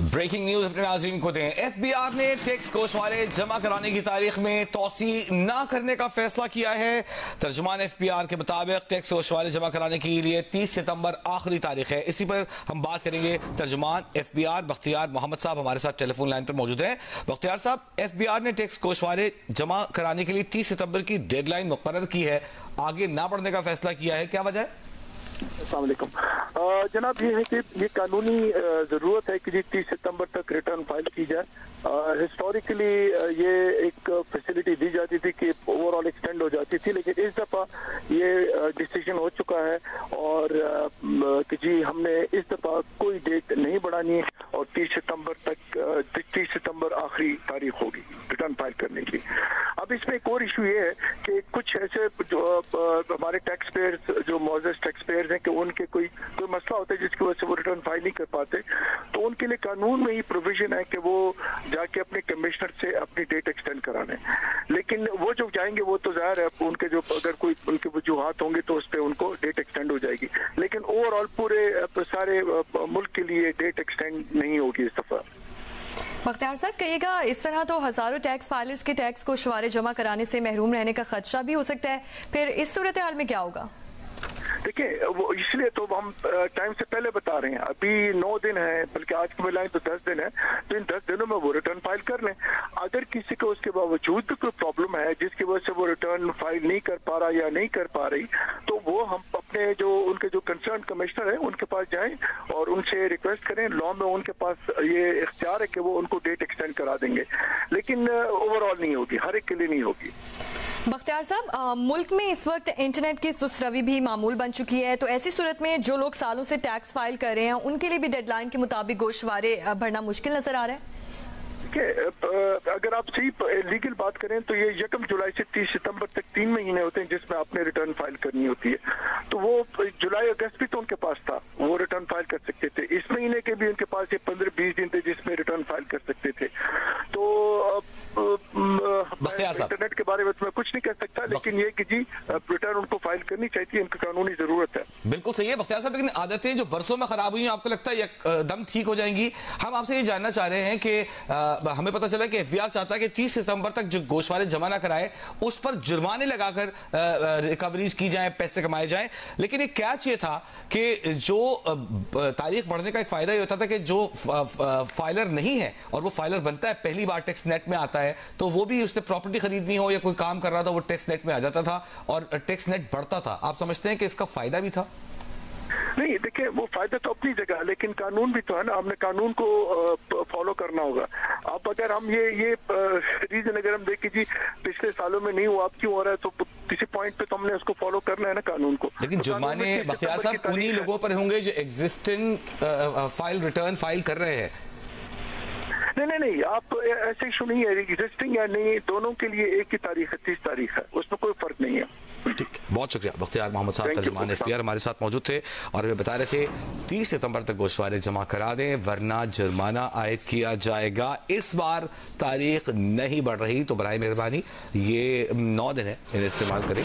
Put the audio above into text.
Breaking news अपने नाज़रीन को दें। एफबीआर ने टैक्स गोशवारे जमा कराने की तारीख में तोसी न करने का फैसला किया है। तर्जुमान एफबीआर के मुताबिक टैक्स गोशवारे जमा कराने के लिए 30 सितंबर आखिरी तारीख है। इसी पर हम बात करेंगे। तर्जुमान एफबीआर बख्तियार मोहम्मद साहब हमारे साथ टेलीफोन लाइन पर मौजूद हैं। बख्तियार साहब, एफबीआर ने टैक्स गोशवारे जमा कराने के लिए 30 सितंबर की डेडलाइन मुकर्रर की है, आगे ना बढ़ने का फैसला किया है, क्या वजह है? अस्सलाम वालेकुम जनाब, ये है कि ये कानूनी ज़रूरत है कि 30 सितंबर तक रिटर्न फाइल की जाए। हिस्टोरिकली ये एक फैसिलिटी दी जाती थी कि ओवरऑल एक्सटेंड हो जाती थी, लेकिन इस दफ़ा ये डिसीजन हो चुका है और कि जी हमने इस दफ़ा कोई डेट नहीं बढ़ानी है और 30 सितंबर आखिरी तारीख होगी रिटर्न फाइल करने की। अब इसमें एक और इशू ये है कि कुछ ऐसे जो हमारे टैक्स पेयर्स जो मौजूद टैक्स पेयर्स हैं कि उनके कोई मसला होता है जिसकी वजह से वो रिटर्न फाइल नहीं कर पाते, तो उनके लिए कानून में ही प्रोविजन है कि वो जाके अपने कमिश्नर से अपनी डेट एक्सटेंड कराने। लेकिन वो जो जाएंगे वो तो ज़ाहिर है उनके जो अगर कोई उनके वजूहात होंगे तो उस पर उनको डेट एक्सटेंड हो जाएगी, लेकिन ओवरऑल पूरे सारे मुल्क के लिए डेट एक्सटेंड नहीं होगी इस दफ़ा। बख्तियार साहब, कहिएगा इस तरह तो हजारों टैक्स फाइलर्स के टैक्स को शुमारे जमा कराने से महरूम रहने का खदशा भी हो सकता है, फिर इस सूरत हाल में क्या होगा? देखिए, वो इसलिए तो हम टाइम से पहले बता रहे हैं। अभी 9 दिन है, बल्कि आज की मिलाएं तो 10 दिन है, तो इन 10 दिनों में वो रिटर्न फाइल कर लें। अगर किसी को उसके बावजूद भी कोई प्रॉब्लम है जिसकी वजह से वो रिटर्न फाइल नहीं कर पा रहा या नहीं कर पा रही, तो वो हम अपने जो उनके जो कंसर्न कमिश्नर है उनके पास जाएं और उनसे रिक्वेस्ट करें। लॉ में उनके पास ये इख्तियार है कि वो उनको डेट एक्सटेंड करा देंगे, लेकिन ओवरऑल नहीं होगी, हर एक के लिए नहीं होगी। बख्तियार साहब, मुल्क में इस वक्त इंटरनेट की सुस्त रवि भी मामूल बन चुकी है, तो ऐसी सूरत में जो लोग सालों से टैक्स फाइल कर रहे हैं उनके लिए भी डेडलाइन के मुताबिक गोशवारे भरना मुश्किल नजर आ रहा है। अगर आप सही लीगल बात करें तो ये 1 जुलाई से 30 सितंबर तक 3 महीने होते हैं जिसमें आपने रिटर्न फाइल करनी होती है। तो वो जुलाई अगस्त भी तो उनके पास था, वो रिटर्न फाइल कर सकते थे। इस महीने के भी उनके पास ये 15-20 दिन थे जिसमें रिटर्न फाइल कर सकते थे। तो इंटरनेट के बारे में तो मैं कुछ नहीं कह सकता, लेकिन ये कि जी रिटर्न उनको फाइल करनी चाहिए, इनकी कानूनी जरूरत है। बिल्कुल सही है बख्तियार साहब, लेकिन आदतें जो बरसों में खराब हुई हैं आपको लगता है एकदम ठीक हो जाएंगी? हम आपसे ये जानना चाह रहे हैं कि हमें पता चला कि एफबीआर चाहता है कि 30 सितंबर तक जो गोशवारे जमा ना कराए उस पर जुर्माने लगाकर रिकवरीज की जाए, पैसे कमाए जाएं। लेकिन एक कैच ये था कि जो तारीख बढ़ने का एक फायदा ये होता था कि जो फाइलर नहीं है और वो फाइलर बनता है, पहली बार टैक्स नेट में आता है, तो वो भी उसने प्रॉपर्टी खरीदनी हो या कोई काम कर रहा था वो टैक्स नेट में आ जाता था और टैक्स नेट बढ़ता था। आप समझते हैं कि इसका फायदा भी था? नहीं, देखिए वो फायदा तो अपनी जगह, लेकिन कानून भी तो है ना, हमने कानून को फॉलो करना होगा। अब अगर हम ये रीजन अगर हम देखें जी पिछले सालों में नहीं हुआ, अब क्यों हो रहा है, तो किसी पॉइंट पे तो हमने उसको फॉलो करना है ना कानून को। लेकिन तो जुर्माने बख्तियार साहब उन्हीं लोगों पर होंगे जो एग्जिस्टिंग फाइल रिटर्न फाइल कर रहे हैं। नहीं, आप ऐसे इशू नहीं है, एग्जिस्टिंग या नहीं दोनों के लिए एक ही तारीख है, 30 तारीख है, उसमें कोई फर्क नहीं है। ठीक, बहुत शुक्रिया। बख्तियार मोहम्मद साहब तर्जुमान एफबीआर हमारे साथ मौजूद थे और वे बता रहे थे 30 सितंबर तक गोशवारे जमा करा दें वरना जुर्माना आयद किया जाएगा। इस बार तारीख नहीं बढ़ रही, तो बराए मेहरबानी ये 9 दिन है, इन्हें इस्तेमाल करें।